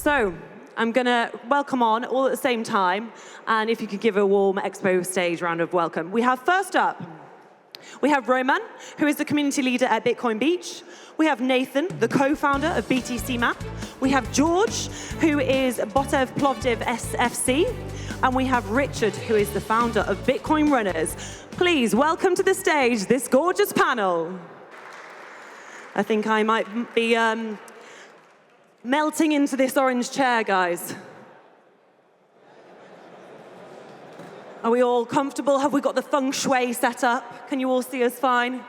So I'm going to welcome on all at the same time. And if you could give a warm Expo stage round of welcome. We have first up, we have Roman, who is the community leader at Bitcoin Beach. We have Nathan, the co-founder of BTC Map. We have George, who is Botev Plovdiv SFC. And we have Richard, who is the founder of Bitcoin Runners. Please welcome to the stage this gorgeous panel. I think I might be melting into this orange chair, guys. Are we all comfortable? Have we got the feng shui set up? Can you all see us fine?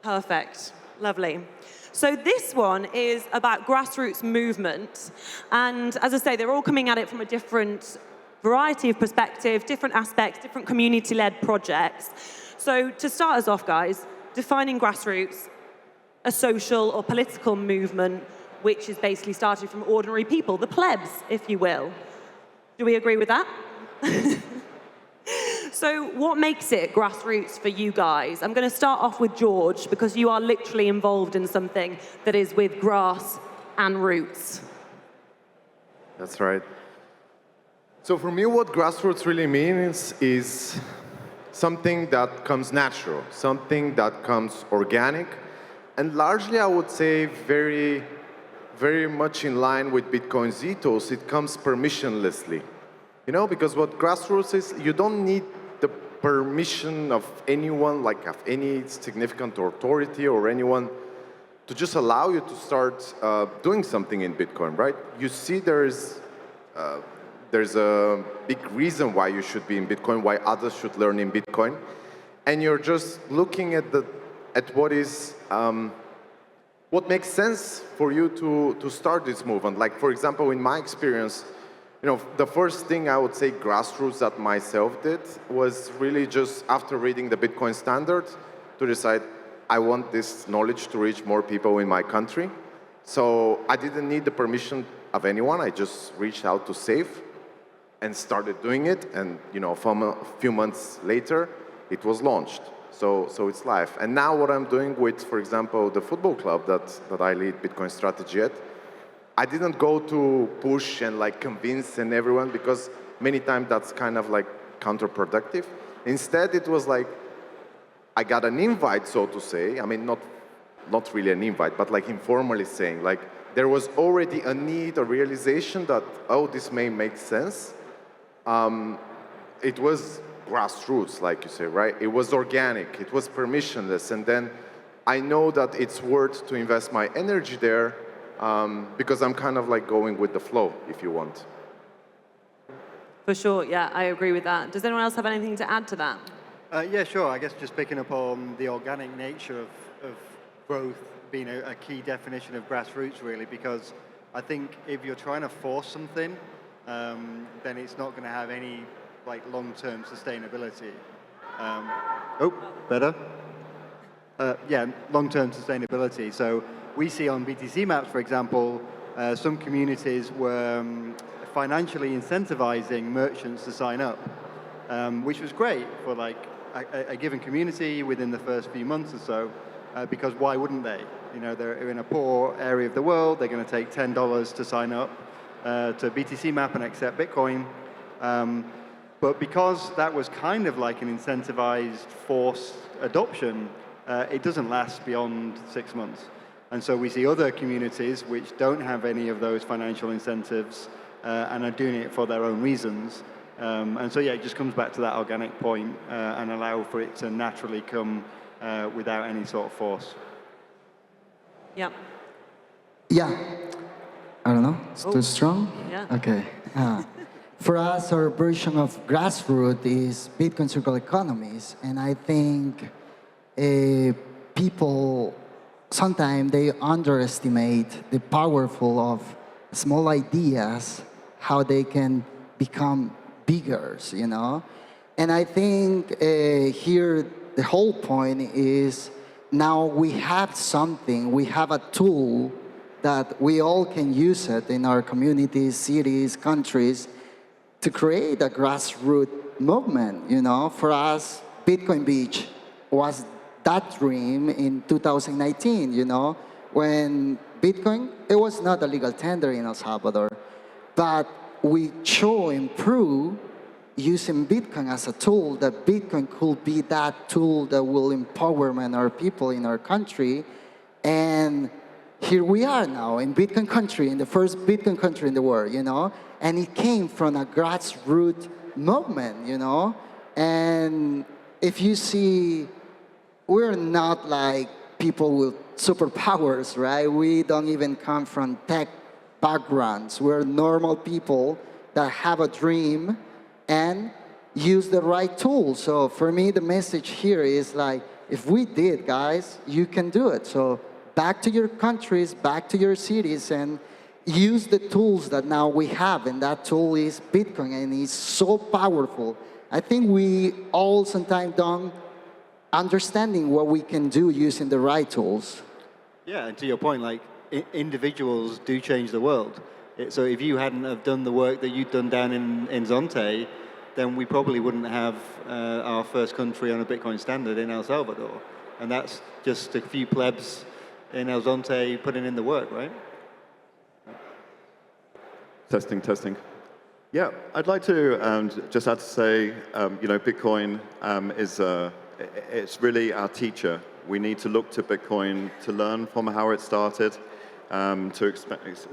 Perfect. Lovely. So this one is about grassroots movement. And as I say, they're all coming at it from a different variety of perspective, different aspects, different community-led projects. So to start us off, guys, defining grassroots, a social or political movement which is basically started from ordinary people, the plebs, if you will. Do we agree with that? So what makes it grassroots for you guys? I'm going to start off with George, because you are literally involved in something that is with grass and roots. That's right. So for me, what grassroots really means is something that comes natural, something that comes organic, and largely, I would say, very much in line with Bitcoin's ethos. It comes permissionlessly. You know, because what grassroots is, you don't need the permission of anyone, like of any significant authority or anyone, to just allow you to start doing something in Bitcoin, right? You see there's a big reason why you should be in Bitcoin, why others should learn in Bitcoin, and you're just looking at what is what makes sense for you to start this movement. Like, for example, in my experience, you know, the first thing I would say grassroots that myself did was really just after reading the Bitcoin Standard to decide I want this knowledge to reach more people in my country. So I didn't need the permission of anyone. I just reached out to Safe and started doing it. And, you know, a few months later, it was launched. So it's live. And now what I'm doing with, for example, the football club that I lead Bitcoin Strategy at, I didn't go to push and like convince and everyone, because many times that's kind of like counterproductive. Instead, it was like, I got an invite, so to say. I mean, not really an invite, but like informally saying, like, there was already a need, a realization that, oh, this may make sense. It was grassroots, like you say, right? It was organic, it was permissionless, and then I know that it's worth to invest my energy there because I'm kind of like going with the flow, if you want. For sure, yeah, I agree with that. Does anyone else have anything to add to that? Yeah, sure. I guess just picking up on the organic nature of growth being a key definition of grassroots, really, because I think if you're trying to force something, then it's not going to have any like long-term sustainability. Better? Yeah, long-term sustainability. So we see on BTC Maps, for example, some communities were financially incentivizing merchants to sign up, which was great for like a given community within the first few months or so, because why wouldn't they? You know, they're in a poor area of the world, they're going to take $10 to sign up to BTC Map and accept Bitcoin. But because that was kind of like an incentivized forced adoption, it doesn't last beyond 6 months. And so we see other communities which don't have any of those financial incentives and are doing it for their own reasons. And so, yeah, it just comes back to that organic point and allow for it to naturally come without any sort of force. Yeah. Yeah. I don't know. It's too strong? Yeah. Okay. For us, our version of grassroots is Bitcoin circular economies. And I think people, sometimes they underestimate the powerful of small ideas, how they can become bigger, you know? And I think here the whole point is now we have something, we have a tool that we all can use it in our communities, cities, countries, to create a grassroots movement, you know? For us, Bitcoin Beach was that dream in 2019, you know? When Bitcoin, it was not a legal tender in El Salvador. but we show and prove using Bitcoin as a tool that Bitcoin could be that tool that will empower our people in our country. And here we are now in Bitcoin country, in the first Bitcoin country in the world, you know? And it came from a grassroots movement, you know? And if you see, we're not like people with superpowers, right? We don't even come from tech backgrounds. We're normal people that have a dream and use the right tools. So for me, the message here is like, if we did, guys, you can do it. So back to your countries, back to your cities, and use the tools that now we have. And that tool is Bitcoin, and it's so powerful. I think we all sometimes don't understanding what we can do using the right tools. Yeah, and to your point, like individuals do change the world. So if you hadn't have done the work that you'd done down in Zonte, then we probably wouldn't have our first country on a Bitcoin standard in El Salvador. And that's just a few plebs in El Zonte putting in the work, right? Testing, testing. Yeah, I'd like to just add to say, you know, Bitcoin it's really our teacher. We need to look to Bitcoin to learn from how it started, to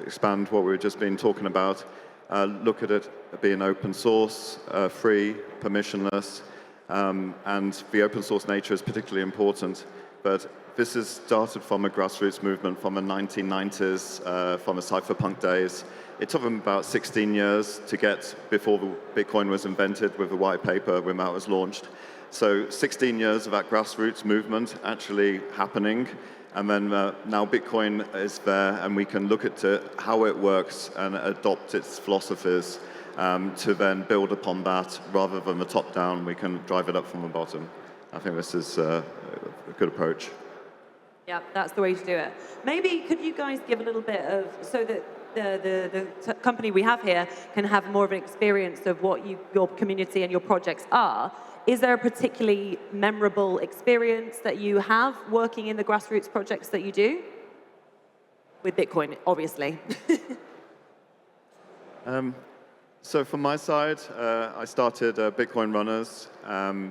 expand what we've just been talking about. Look at it being open source, free, permissionless, and the open source nature is particularly important. But this has started from a grassroots movement from the 1990s, from the cypherpunk days. It took them about 16 years to get before Bitcoin was invented with the white paper when that was launched. So 16 years of that grassroots movement actually happening. And then now Bitcoin is there, and we can look at how it works and adopt its philosophies to then build upon that rather than the top down. We can drive it up from the bottom. I think this is a good approach. Yeah, that's the way to do it. Maybe could you guys give a little bit of, so that the company we have here can have more of an experience of what your community and your projects are. Is there a particularly memorable experience that you have working in the grassroots projects that you do? With Bitcoin, obviously. So from my side, I started Bitcoin Runners.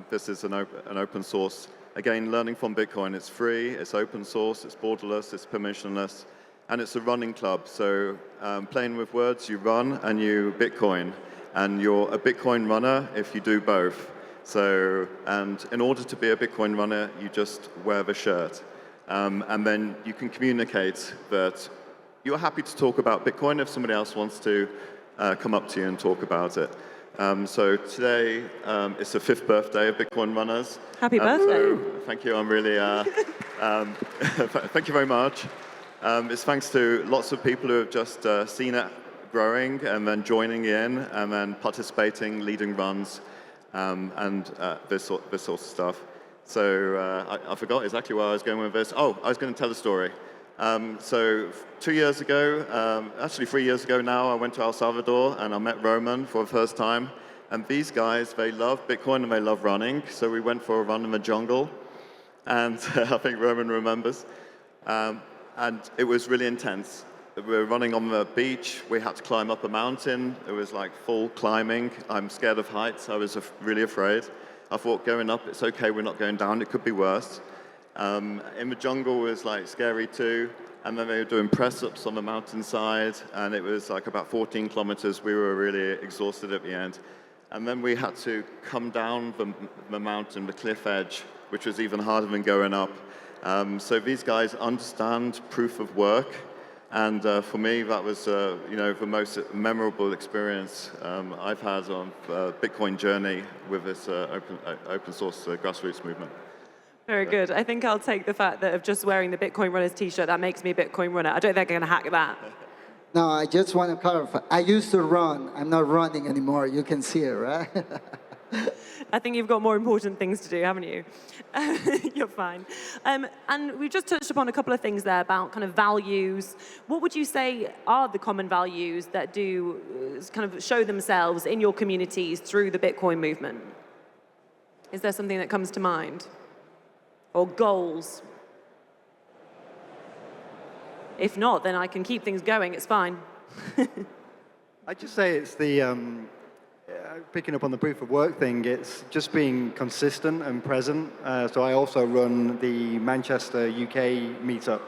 This is an open source. Again, learning from Bitcoin. It's free, it's open source, it's borderless, it's permissionless, and it's a running club. So playing with words, you run and you Bitcoin. And you're a Bitcoin runner if you do both. So, and in order to be a Bitcoin runner, you just wear the shirt. And then you can communicate that you're happy to talk about Bitcoin if somebody else wants to come up to you and talk about it. So today, it's the 5th birthday of Bitcoin Runners. Happy birthday. So thank you, I'm really, thank you very much. It's thanks to lots of people who have just seen it growing and then joining in and then participating, leading runs. And this sort of stuff. So I forgot exactly where I was going with this. Oh, I was going to tell a story. So 2 years ago, actually 3 years ago now, I went to El Salvador and I met Roman for the first time. And these guys, they love Bitcoin and they love running. So we went for a run in the jungle. And I think Roman remembers. And it was really intense. We were running on the beach. We had to climb up a mountain. It was like full climbing. I'm scared of heights. I was really afraid. I thought going up, it's okay, we're not going down. It could be worse. In the jungle was like scary too. And then they were doing press-ups on the mountainside. And it was like about 14 kilometers. We were really exhausted at the end. And then we had to come down the mountain, the cliff edge, which was even harder than going up. So these guys understand proof of work. And for me, that was you know, the most memorable experience I've had on Bitcoin journey with this open source grassroots movement. Very good. I think I'll take the fact that of just wearing the Bitcoin Runners t-shirt, that makes me a Bitcoin runner. I don't think I'm going to hack that. No, I just want to clarify. I used to run. I'm not running anymore. You can see it, right? I think you've got more important things to do, haven't you? You're fine. And we've just touched upon a couple of things there about kind of values. What would you say are the common values that do kind of show themselves in your communities through the Bitcoin movement? Is there something that comes to mind? Or goals? If not, then I can keep things going. It's fine. I'd just say it's the, picking up on the proof of work thing, it's just being consistent and present. So I also run the Manchester UK meetup.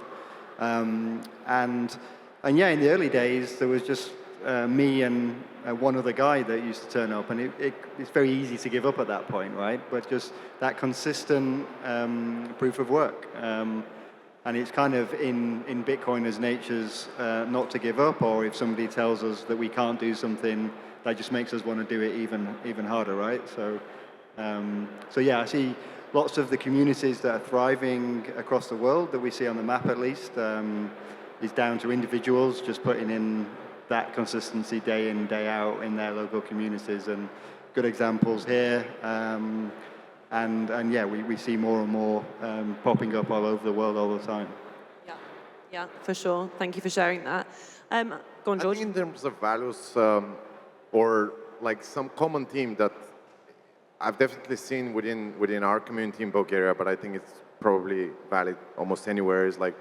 And yeah, in the early days, there was just me and one other guy that used to turn up, and it's very easy to give up at that point, right? But just that consistent proof of work. And it's kind of in Bitcoiners' natures not to give up, or if somebody tells us that we can't do something, that just makes us want to do it even harder, right? So yeah, I see lots of the communities that are thriving across the world that we see on the map, at least, is down to individuals just putting in that consistency day in, day out in their local communities, and good examples here. And yeah, we see more and more popping up all over the world all the time. Yeah, for sure. Thank you for sharing that. Go on, George. I think in terms of values, or like some common theme that I've definitely seen within our community in Bulgaria, but I think it's probably valid almost anywhere, is like,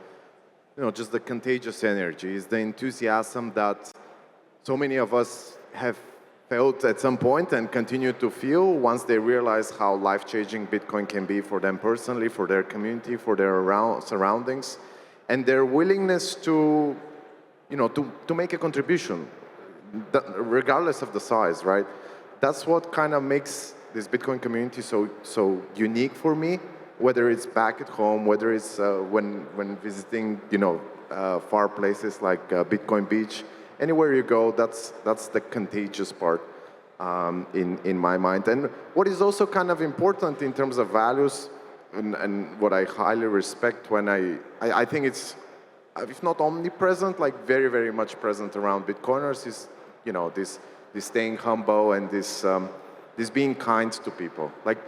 just the contagious energy, is the enthusiasm that so many of us have felt at some point and continue to feel once they realize how life-changing Bitcoin can be for them personally, for their community, for their surroundings, and their willingness to, to make a contribution, regardless of the size, right? That's what kind of makes this Bitcoin community so unique for me, whether it's back at home, whether it's when visiting, far places like Bitcoin Beach. Anywhere you go, that's the contagious part in my mind. And what is also kind of important in terms of values, and what I highly respect when I think it's, if not omnipresent, like very, very much present around Bitcoiners, is this staying humble and this being kind to people. Like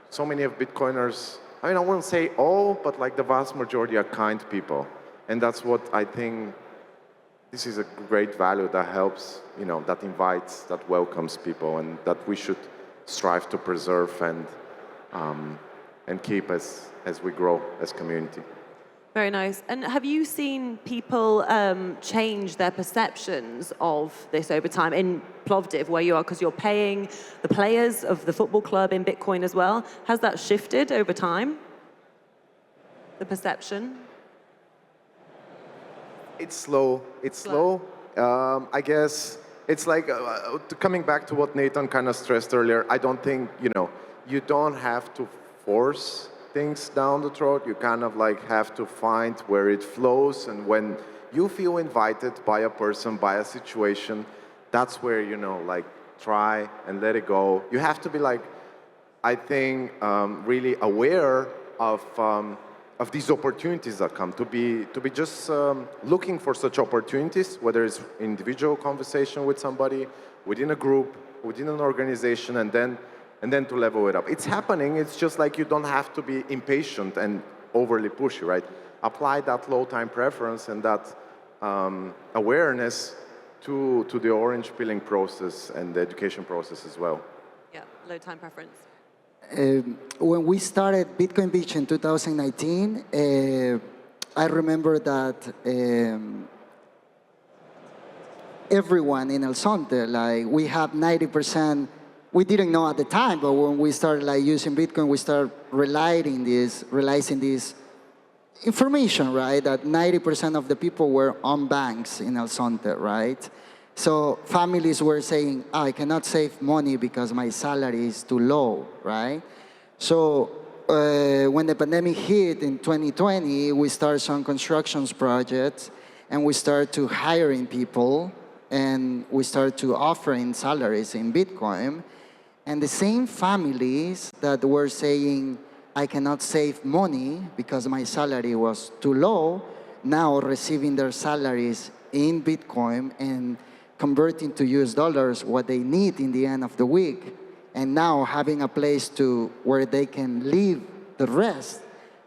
so many of Bitcoiners, I wouldn't say all, but like the vast majority are kind people, and that's what I think. This is a great value that helps, that invites, that welcomes people, and that we should strive to preserve and keep as we grow as community. Very nice. And have you seen people change their perceptions of this over time in Plovdiv, where you are, because you're paying the players of the football club in Bitcoin as well? Has that shifted over time, the perception? It's slow. I guess it's like coming back to what Nathan kind of stressed earlier. I don't think, you don't have to force things down the throat. You kind of like have to find where it flows, and when you feel invited by a person, by a situation, that's where, like try and let it go. You have to be like, I think, really aware of these opportunities that come, to be just looking for such opportunities, whether it's individual conversation with somebody, within a group, within an organization, and then to level it up. It's happening. It's just like you don't have to be impatient and overly pushy, right? Apply that low time preference and that awareness to the orange pilling process and the education process as well. Yeah, low time preference. When we started Bitcoin Beach in 2019, I remember that everyone in El Sonte, like we have 90%, we didn't know at the time, but when we started like using Bitcoin, we started realizing this information, right? That 90% of the people were on banks in El Sonte, right? So families were saying, I cannot save money because my salary is too low, right? So when the pandemic hit in 2020, we started some constructions projects, and we started to hiring people, and we started to offering salaries in Bitcoin. And the same families that were saying, I cannot save money because my salary was too low, now receiving their salaries in Bitcoin and converting to US dollars what they need in the end of the week, and now having a place where they can live the rest,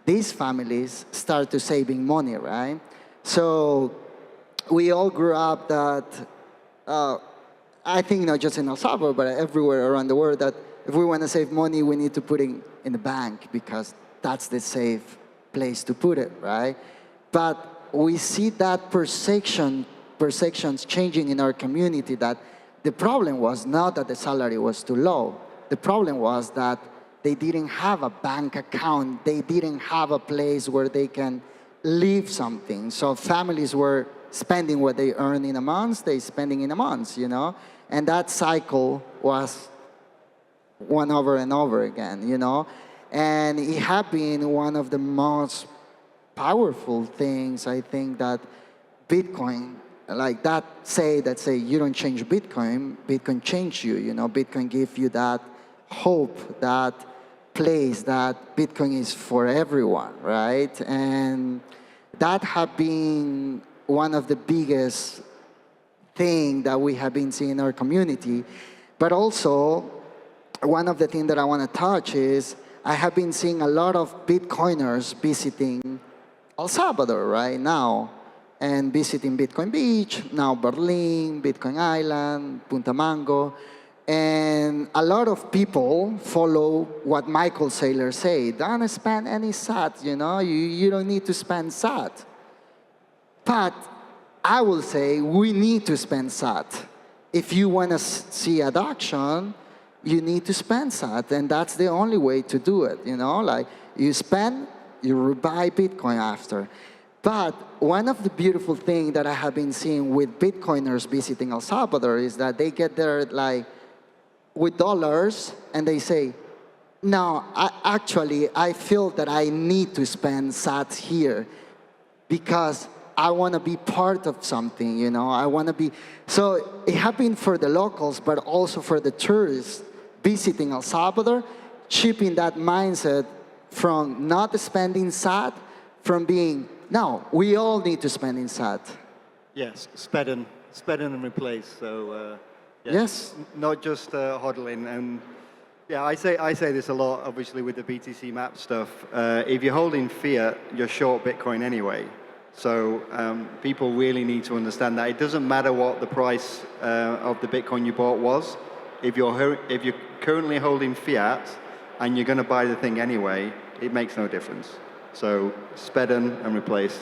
these families start to saving money, right? So we all grew up that, I think not just in El Salvador, but everywhere around the world, that if we want to save money, we need to put it in the bank because that's the safe place to put it, right? But we see that perception perceptions changing in our community, that the problem was not that the salary was too low. The problem was that they didn't have a bank account. They didn't have a place where they can live something. So families were spending what they earn in a month, they spending in a month, you know? And that cycle was one over and over again, you know? And it had been one of the most powerful things, I think, that Bitcoin, like that say you don't change Bitcoin, Bitcoin change you, you know? Bitcoin give you that hope, that place that Bitcoin is for everyone, right? And that have been one of the biggest thing that we have been seeing in our community. But also, one of the things that I want to touch is I have been seeing a lot of Bitcoiners visiting El Salvador right now and visiting Bitcoin Beach, now Berlin, Bitcoin Island, Punta Mango. And a lot of people follow what Michael Saylor said. Don't spend any SAT, you know? You don't need to spend SAT. But I will say we need to spend SAT. If you want to see adoption, you need to spend SAT, and that's the only way to do it, you know? Like, you spend, you buy Bitcoin after. But one of the beautiful things that I have been seeing with Bitcoiners visiting El Salvador is that they get there, like, with dollars, and they say, no, I feel that I need to spend SAT here because I want to be part of something, you know? I want to be... So it happened for the locals, but also for the tourists visiting El Salvador, shipping that mindset from not spending SAT, from being, no, we all need to spend in SAT. Yes, spend and replace. So Yes. Not just hodling. And yeah, I say this a lot, obviously, with the BTC map stuff. If you're holding fiat, you're short Bitcoin anyway. So people really need to understand that it doesn't matter what the price of the Bitcoin you bought was. If you're currently holding fiat and you're going to buy the thing anyway, it makes no difference. So spend and replace.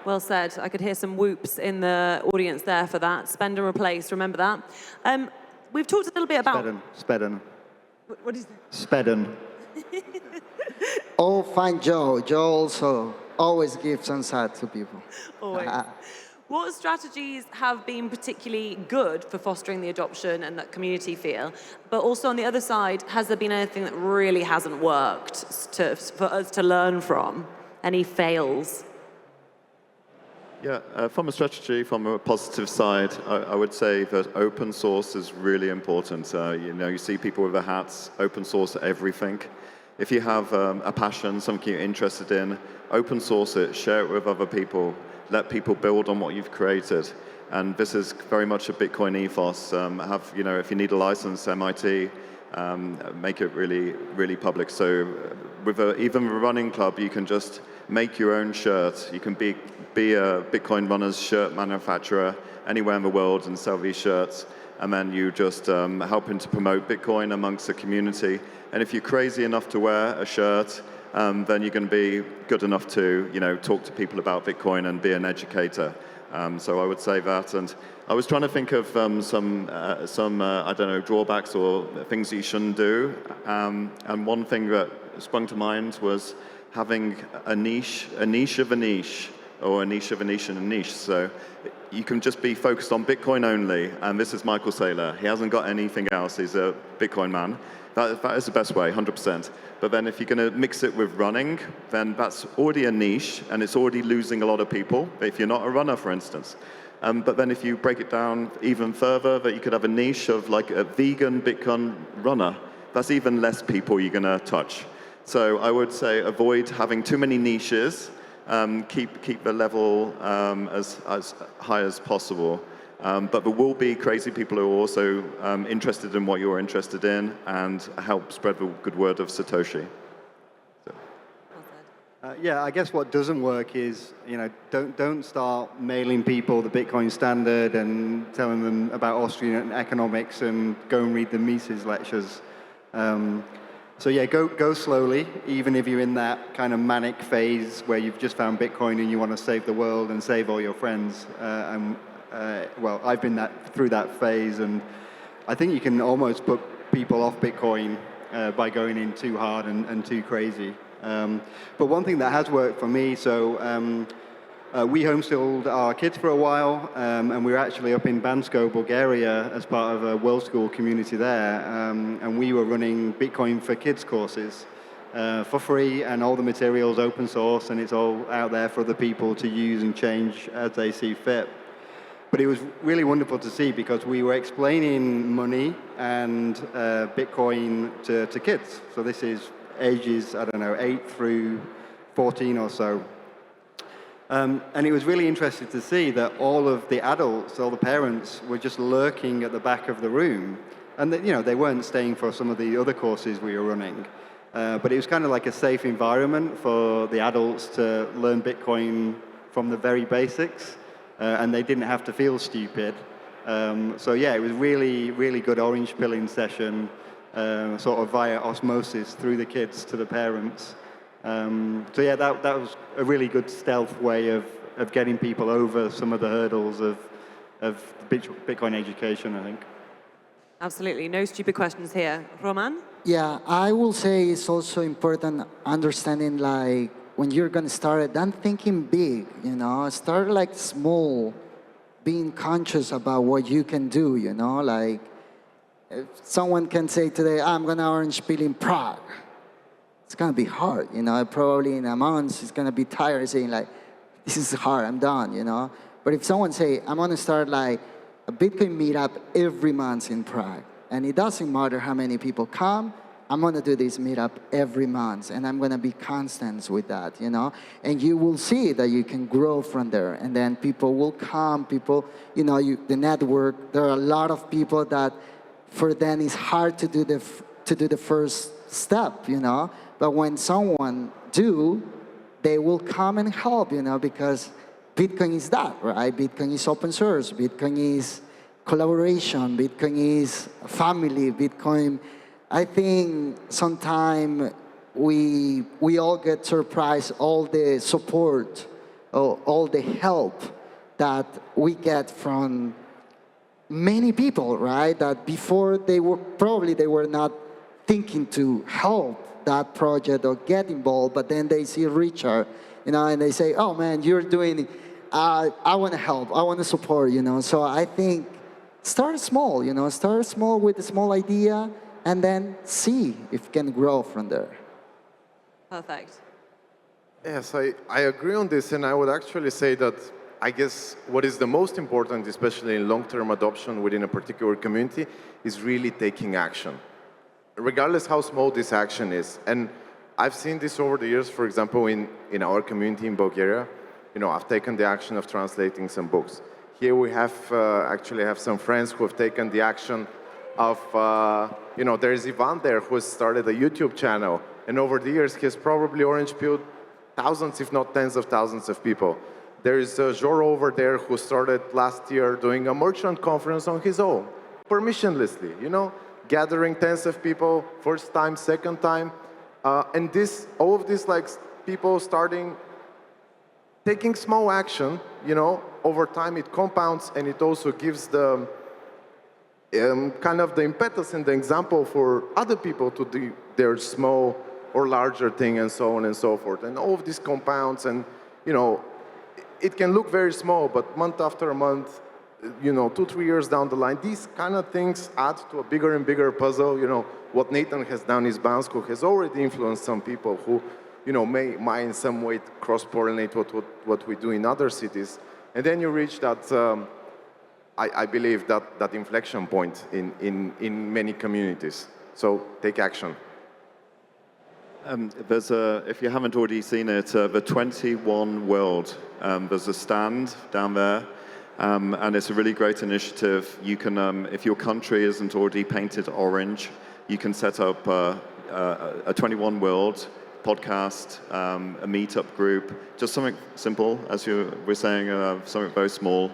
Well said. I could hear some whoops in the audience there for that. Spend and replace, remember that. We've talked a little bit about... Spedden. What is that? Spedden. Oh, fine, Joe. Joe also always gives some SAT to people. Always. What strategies have been particularly good for fostering the adoption and that community feel? But also on the other side, has there been anything that really hasn't worked for us to learn from? Any fails? Yeah, from a strategy, from a positive side, I would say that open source is really important. You know, you see people with their hats, open source everything. If you have a passion, something you're interested in, open source it, share it with other people, let people build on what you've created. And this is very much a Bitcoin ethos. You know, if you need a license, MIT, make it really, really public. So with even a running club, you can just make your own shirt. You can be a Bitcoin runners shirt manufacturer anywhere in the world and sell these shirts. And then you just helping to promote Bitcoin amongst the community. And if you're crazy enough to wear a shirt, then you're going to be good enough to, you know, talk to people about Bitcoin and be an educator. So I would say that. And I was trying to think of some I don't know, drawbacks or things you shouldn't do. And one thing that sprung to mind was having a niche of a niche, or a niche of a niche and a niche. So you can just be focused on Bitcoin only. And this is Michael Saylor. He hasn't got anything else. He's a Bitcoin man. That is the best way, 100%. But then if you're going to mix it with running, then that's already a niche, and it's already losing a lot of people, if you're not a runner, for instance. But then if you break it down even further, that you could have a niche of like a vegan Bitcoin runner, that's even less people you're going to touch. So I would say avoid having too many niches, keep the level as high as possible. But there will be crazy people who are also interested in what you're interested in and help spread the good word of Satoshi. So. Yeah, I guess what doesn't work is, you know, don't start mailing people the Bitcoin standard and telling them about Austrian economics and go and read the Mises lectures. So yeah, go slowly, even if you're in that kind of manic phase where you've just found Bitcoin and you want to save the world and save all your friends. Well, I've been through that phase, and I think you can almost put people off Bitcoin by going in too hard and too crazy. But one thing that has worked for me, we homeschooled our kids for a while, and we were actually up in Bansko, Bulgaria, as part of a World School community there, and we were running Bitcoin for Kids courses for free, and all the materials open source, and it's all out there for other people to use and change as they see fit. But it was really wonderful to see, because we were explaining money and Bitcoin to kids. So this is ages, I don't know, 8 through 14 or so. And it was really interesting to see that all of the adults, all the parents, were just lurking at the back of the room. And that, they weren't staying for some of the other courses we were running. But it was kind of like a safe environment for the adults to learn Bitcoin from the very basics. And they didn't have to feel stupid. So yeah, it was really, really good orange pilling session, sort of via osmosis through the kids to the parents. So yeah, that was a really good stealth way of getting people over some of the hurdles of Bitcoin education, I think. Absolutely. No stupid questions here. Roman? Yeah, I will say it's also important understanding, like, when you're going to start it, don't thinking big, Start like small, being conscious about what you can do, Like, if someone can say today, I'm going to orange peel in Prague. It's going to be hard, Probably in a month, it's going to be tired saying, like, this is hard, I'm done, But if someone say, I'm going to start, like, a Bitcoin meetup every month in Prague, and it doesn't matter how many people come, I'm going to do this meetup every month, and I'm going to be constant with that, And you will see that you can grow from there, and then people will come, the network. There are a lot of people that, for them, it's hard to do the first step, But when someone do, they will come and help, because Bitcoin is that, right? Bitcoin is open source. Bitcoin is collaboration. Bitcoin is family. Bitcoin. I think sometimes we all get surprised, all the support, all the help that we get from many people, right? That before they were not thinking to help that project or get involved, but then they see Richard, and they say, oh man, you're doing it. I want to help, I want to support, So I think start small, start small with a small idea, and then see if you can grow from there. Perfect. Yes, I agree on this, and I would actually say that I guess what is the most important, especially in long-term adoption within a particular community, is really taking action, regardless how small this action is. And I've seen this over the years, for example, in our community in Bulgaria. I've taken the action of translating some books. Here we actually have some friends who have taken the action of, there's Ivan there who has started a YouTube channel, and over the years he has probably orange-pilled thousands, if not tens of thousands of people. There is Joro over there who started last year doing a merchant conference on his own, permissionlessly, gathering tens of people, first time, second time, and all of this, like, people taking small action, over time it compounds, and it also gives the kind of the impetus and the example for other people to do their small or larger thing, and so on and so forth. And all of these compounds, and it can look very small, but month after month, 2-3 years down the line, these kind of things add to a bigger and bigger puzzle. What Nathan has done in Bansko has already influenced some people who, might in some way cross-pollinate what we do in other cities. And then you reach that, I believe, that inflection point in many communities. So take action. If you haven't already seen it, the 21 World, there's a stand down there, and it's a really great initiative. You can, if your country isn't already painted orange, you can set up a 21 World podcast, a meetup group, just something simple, as you were saying, something very small.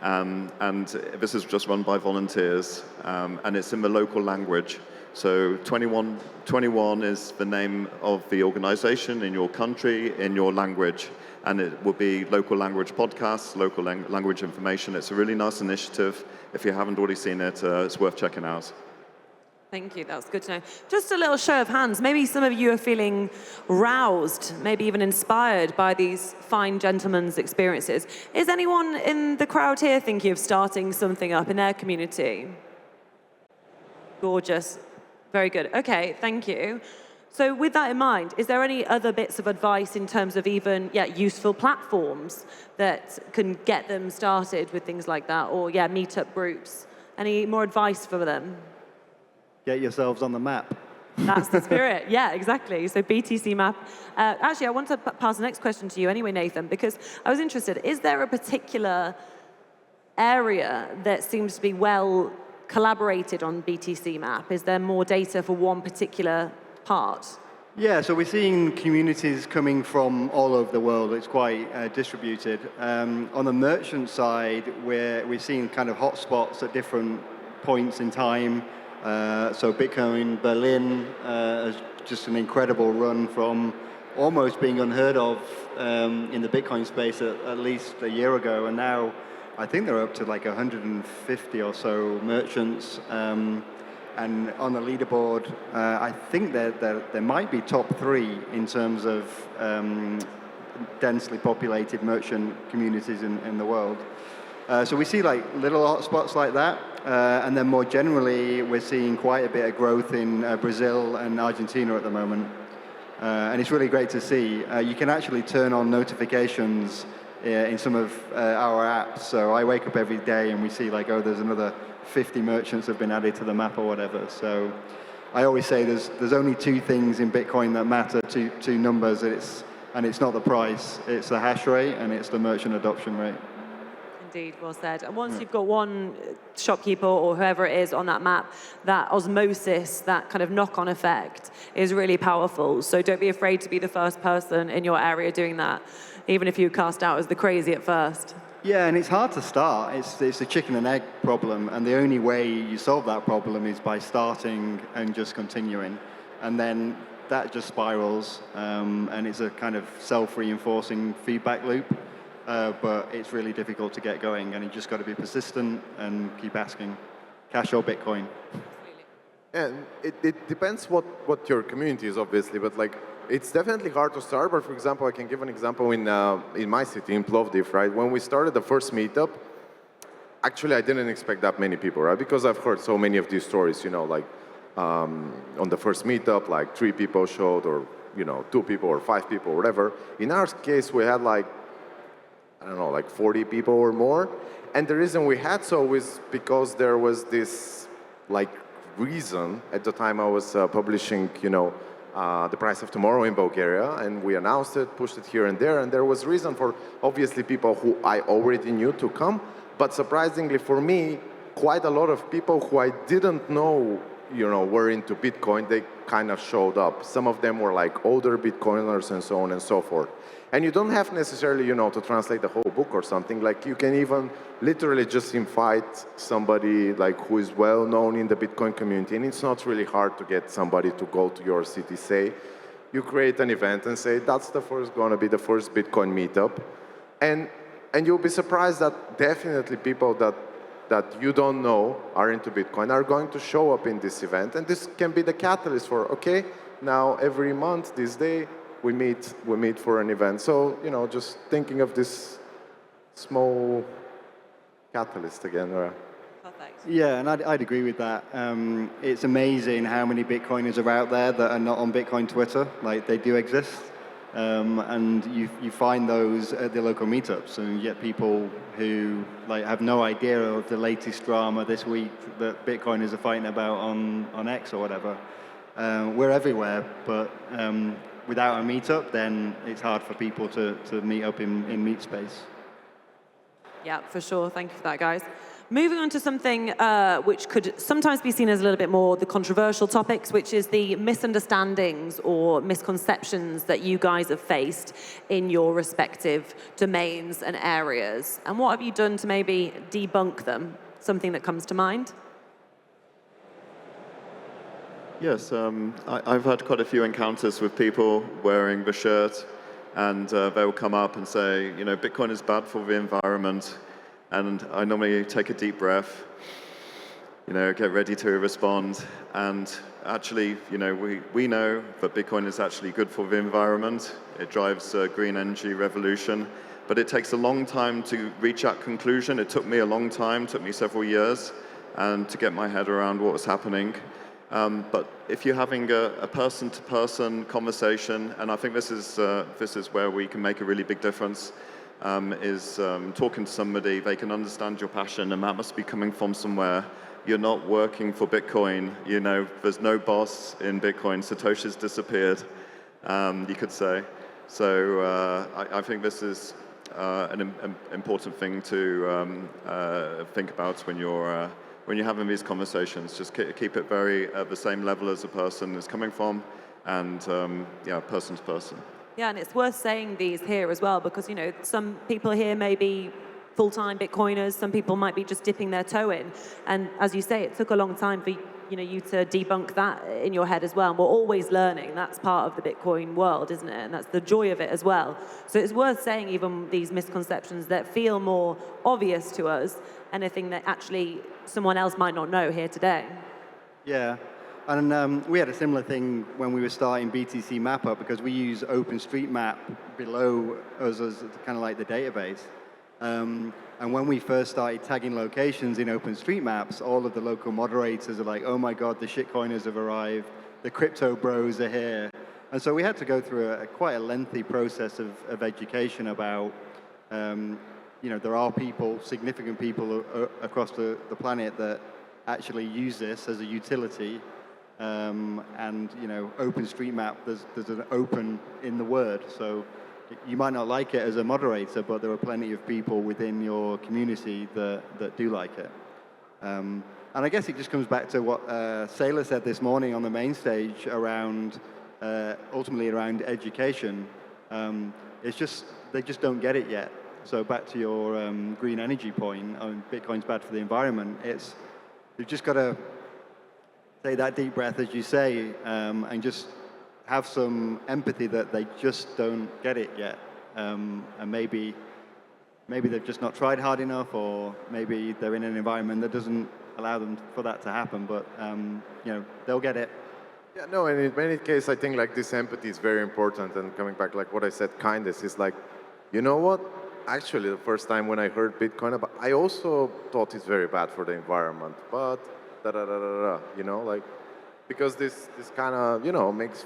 And this is just run by volunteers, and it's in the local language. So 21 is the name of the organization in your country, in your language. And it will be local language podcasts, local language information. It's a really nice initiative. If you haven't already seen it, it's worth checking out. Thank you, that's good to know. Just a little show of hands. Maybe some of you are feeling roused, maybe even inspired by these fine gentlemen's experiences. Is anyone in the crowd here thinking of starting something up in their community? Gorgeous. Very good. Okay, thank you. So with that in mind, is there any other bits of advice in terms of even, useful platforms that can get them started with things like that? Or, meetup groups? Any more advice for them? Get yourselves on the map. That's the spirit. Yeah, exactly. So BTC map. Actually, I want to pass the next question to you anyway, Nathan, because I was interested. Is there a particular area that seems to be well collaborated on BTC map? Is there more data for one particular part? Yeah, so we're seeing communities coming from all over the world. It's quite distributed. On the merchant side, we're seeing kind of hotspots at different points in time. So Bitcoin Berlin is just an incredible run from almost being unheard of in the Bitcoin space at least a year ago, and now I think they're up to like 150 or so merchants. And on the leaderboard, I think there might be top 3 in terms of densely populated merchant communities in the world. So we see like little hotspots like that, and then more generally, we're seeing quite a bit of growth in Brazil and Argentina at the moment. And it's really great to see. You can actually turn on notifications in some of our apps. So I wake up every day and we see like, oh, there's another 50 merchants have been added to the map or whatever. So I always say there's only 2 things in Bitcoin that matter, two numbers, and it's not the price, it's the hash rate and it's the merchant adoption rate. Indeed, well said. And once you've got one shopkeeper or whoever it is on that map, that osmosis, that kind of knock-on effect is really powerful. So don't be afraid to be the first person in your area doing that, even if you cast out as the crazy at first. Yeah, and it's hard to start. It's a chicken and egg problem, and the only way you solve that problem is by starting and just continuing. And then that just spirals, and it's a kind of self-reinforcing feedback loop. But it's really difficult to get going, and you just got to be persistent and keep asking, cash or Bitcoin? And it depends what your community is, obviously, but like it's definitely hard to start. But for example, I can give an example in my city, in Plovdiv, right? When we started the first meetup, actually I didn't expect that many people, right? Because I've heard so many of these stories, like on the first meetup, like 3 people showed, or 2 people or 5 people, or whatever. In our case, we had like, I don't know, like 40 people or more. And the reason we had so is because there was this like reason. At the time I was publishing, The Price of Tomorrow in Bulgaria, and we announced it, pushed it here and there, and there was reason for obviously people who I already knew to come. But surprisingly for me, quite a lot of people who I didn't know, were into Bitcoin, they kind of showed up. Some of them were like older Bitcoiners and so on and so forth. And you don't have necessarily, to translate the whole book or something. Like you can even literally just invite somebody like who is well known in the Bitcoin community, and it's not really hard to get somebody to go to your city. Say, you create an event and say that's going to be the first Bitcoin meetup, and you'll be surprised that definitely people that you don't know are into Bitcoin are going to show up in this event, and this can be the catalyst for now every month this day. We meet for an event. So, just thinking of this small catalyst again. Perfect. Yeah, and I'd agree with that. It's amazing how many Bitcoiners are out there that are not on Bitcoin Twitter. Like, they do exist. And you find those at the local meetups, and you get people who have no idea of the latest drama this week that Bitcoiners are fighting about on X or whatever. We're everywhere, but without a meetup, then it's hard for people to meet up in meet space. Yeah, for sure. Thank you for that, guys. Moving on to something which could sometimes be seen as a little bit more the controversial topics, which is the misunderstandings or misconceptions that you guys have faced in your respective domains and areas. And what have you done to maybe debunk them? Something that comes to mind? Yes, I've had quite a few encounters with people wearing the shirt, and they will come up and say, you know, Bitcoin is bad for the environment, and I normally take a deep breath, you know, get ready to respond, and actually, you know, we know that Bitcoin is actually good for the environment. It drives a green energy revolution, but it takes a long time to reach that conclusion. It took me a long time, took me several years, and to get my head around what was happening. But if you're having a person-to-person conversation, and I think this is where we can make a really big difference, is talking to somebody, they can understand your passion, and that must be coming from somewhere. You're not working for Bitcoin, you know, there's no boss in Bitcoin, Satoshi's disappeared, you could say. So I think this is an important thing to think about when you're having these conversations. Just keep it very at the same level as the person is coming from, and yeah, person to person. Yeah, and it's worth saying these here as well, because, you know, some people here may be full-time Bitcoiners, some people might be just dipping their toe in. And as you say, it took a long time for you to debunk that in your head as well. And we're always learning. That's part of the Bitcoin world, isn't it? And that's the joy of it as well. So it's worth saying even these misconceptions that feel more obvious to us, anything that actually someone else might not know here today. Yeah, and we had a similar thing when we were starting BTC Map-Up, because we use OpenStreetMap below us as kind of like the database. And when we first started tagging locations in OpenStreetMaps, all of the local moderators are like, oh my God, the shitcoiners have arrived, the crypto bros are here. And so we had to go through quite a lengthy process of education about, you know, there are people, significant people across the planet that actually use this as a utility. And, you know, OpenStreetMap, there's an open in the word. So you might not like it as a moderator, but there are plenty of people within your community that do like it. And I guess it just comes back to what Saylor said this morning on the main stage around, ultimately around education. It's just, they just don't get it yet. So back to your green energy point, Bitcoin's bad for the environment. You've just got to take that deep breath, as you say, and just have some empathy that they just don't get it yet. And maybe they've just not tried hard enough, or maybe they're in an environment that doesn't allow them for that to happen. But you know, they'll get it. Yeah, no, and in many cases, I think like this empathy is very important. And coming back, like what I said, kindness is like, you know what? Actually, the first time when I heard Bitcoin, I also thought it's very bad for the environment. But you know, like, because this kind of, you know, makes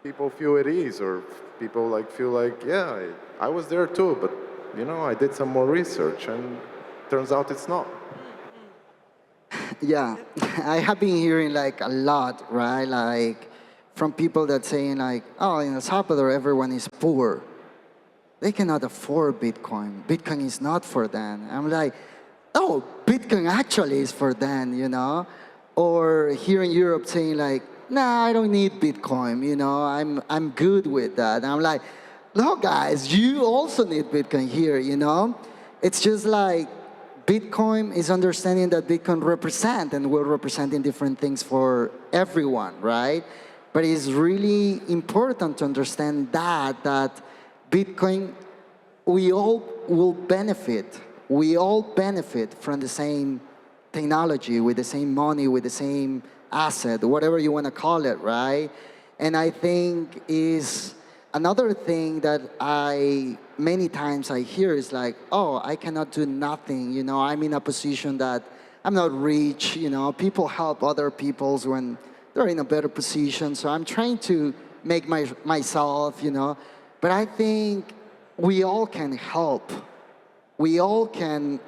people feel at ease, or people like feel like, yeah, I was there too, but you know, I did some more research, and turns out it's not. Yeah, I have been hearing like a lot, right? Like from people that saying like, oh, in El Salvador, everyone is poor. They cannot afford Bitcoin. Bitcoin is not for them. I'm like, oh, Bitcoin actually is for them, you know? Or here in Europe saying like, nah, I don't need Bitcoin, you know, I'm good with that. And I'm like, look guys, you also need Bitcoin here, you know? It's just like Bitcoin is understanding that Bitcoin represent and will represent in different things for everyone, right? But it's really important to understand that Bitcoin, we all will benefit. We all benefit from the same technology, with the same money, with the same asset, whatever you want to call it, right? And I think is another thing that many times I hear is like, oh, I cannot do nothing, you know, I'm in a position that I'm not rich, you know, people help other people when they're in a better position, so I'm trying to make myself, you know, but I think we all can help. We all can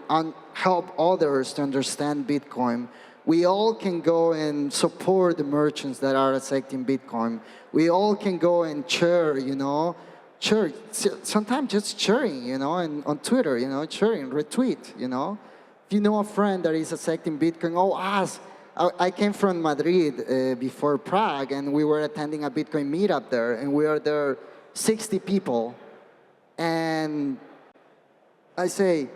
help others to understand Bitcoin. We all can go and support the merchants that are accepting Bitcoin. We all can go and share, you know, sometimes just sharing, you know, and on Twitter, you know, sharing, retweet, you know. If you know a friend that is accepting Bitcoin, oh, ask. I came from Madrid before Prague, and we were attending a Bitcoin meetup there, and we are there 60 people. And I say,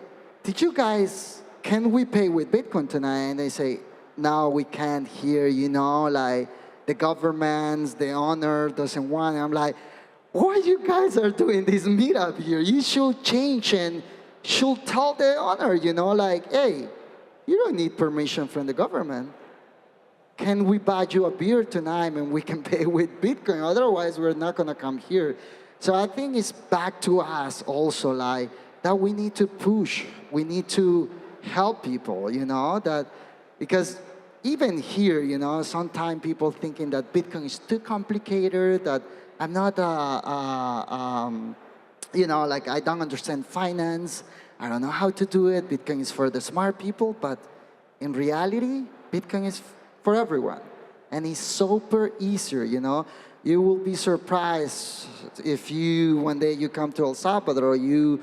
can we pay with Bitcoin tonight? And they say, no, we can't here, you know, like, the governments, the owner doesn't want it. I'm like, why you guys are doing this meetup here? You should change and should tell the owner, you know, like, hey, you don't need permission from the government. Can we buy you a beer tonight and we can pay with Bitcoin? Otherwise, we're not going to come here. So I think it's back to us also, like, that we need to push. We need to help people, you know, that because even here, you know, sometimes people thinking that Bitcoin is too complicated, that I'm not, you know, like I don't understand finance. I don't know how to do it. Bitcoin is for the smart people, but in reality, Bitcoin is for everyone. And it's super easier, you know. You will be surprised if you, one day you come to El Salvador, or you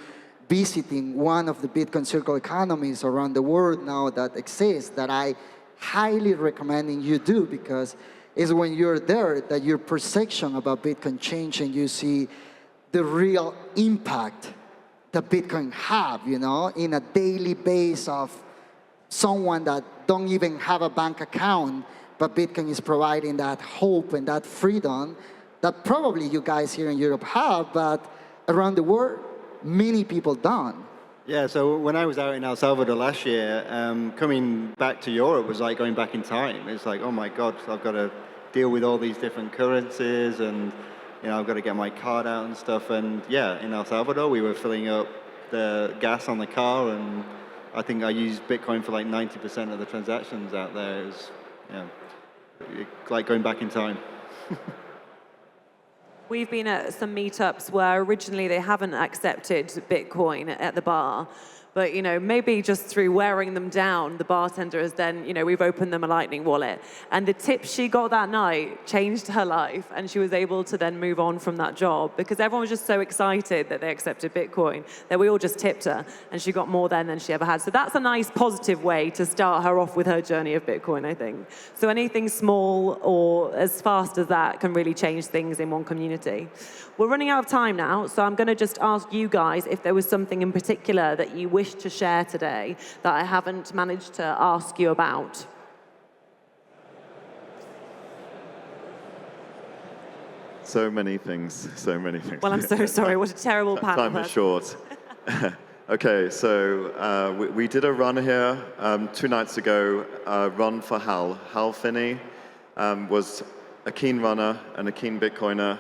visiting one of the Bitcoin circle economies around the world now that exists, that I highly recommend you do, because it's when you're there that your perception about Bitcoin change and you see the real impact that Bitcoin have, you know, in a daily base of someone that don't even have a bank account, but Bitcoin is providing that hope and that freedom that probably you guys here in Europe have, but around the world, many people don't. Yeah, so when I was out in El Salvador last year, coming back to Europe was like going back in time. It's like, oh my God, I've got to deal with all these different currencies, and you know, I've got to get my card out and stuff. And yeah, in El Salvador, we were filling up the gas on the car, and I think I used Bitcoin for like 90% of the transactions out there. It was, yeah, like going back in time. We've been at some meetups where originally they haven't accepted Bitcoin at the bar. But, you know, maybe just through wearing them down, the bartender has then, you know, we've opened them a Lightning wallet. And the tips she got that night changed her life. And she was able to then move on from that job because everyone was just so excited that they accepted Bitcoin that we all just tipped her. And she got more then than she ever had. So that's a nice positive way to start her off with her journey of Bitcoin, I think. So anything small or as fast as that can really change things in one community. We're running out of time now, so I'm going to just ask you guys if there was something in particular that you wish to share today that I haven't managed to ask you about. So many things, so many things. Well, I'm so sorry. What a terrible panel. Time is short. Okay, so we did a run here 2 nights ago, Run for Hal. Hal Finney was a keen runner and a keen Bitcoiner.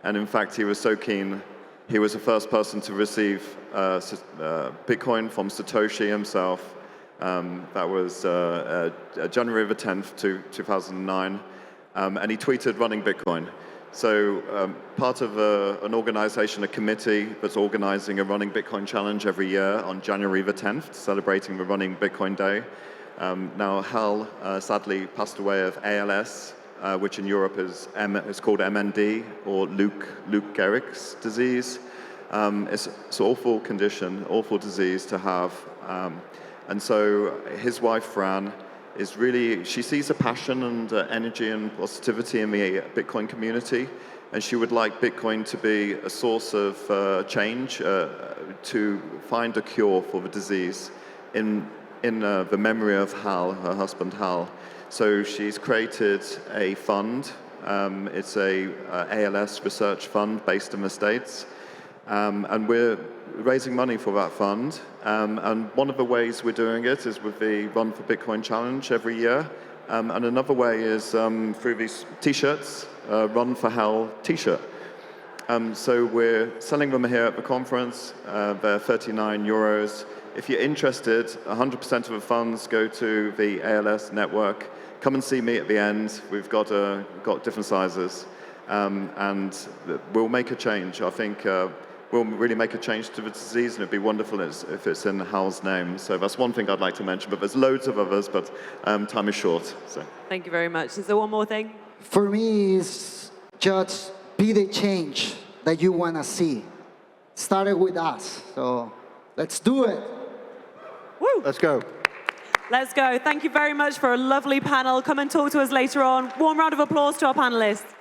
And in fact, he was so keen, he was the first person to receive Bitcoin from Satoshi himself. That was January the 10th, 2009. And he tweeted running Bitcoin. So part of an organization, a committee that's organizing a running Bitcoin challenge every year on January the 10th, celebrating the running Bitcoin day. Now, Hal sadly passed away of ALS, which in Europe is called MND, or Luke Gehrig's disease. It's an awful condition, awful disease to have. And so his wife, Fran, is really, she sees a passion and energy and positivity in the Bitcoin community, and she would like Bitcoin to be a source of change to find a cure for the disease in the memory of Hal, her husband Hal. So she's created a fund. It's a ALS research fund based in the States. And we're raising money for that fund. And one of the ways we're doing it is with the Run for Bitcoin challenge every year. And another way is through these t-shirts, Run for Hal t-shirt. So we're selling them here at the conference. They're 39 euros. If you're interested, 100% of the funds go to the ALS network. Come and see me at the end. We've got different sizes. And we'll make a change. I think we'll really make a change to the disease, and it'd be wonderful if it's in Hal's name. So that's one thing I'd like to mention, but there's loads of others, but time is short. So. Thank you very much. Is there one more thing? For me, it's just be the change that you want to see. Started with us, so let's do it. Woo! Let's go. Let's go. Thank you very much for a lovely panel. Come and talk to us later on. Warm round of applause to our panelists.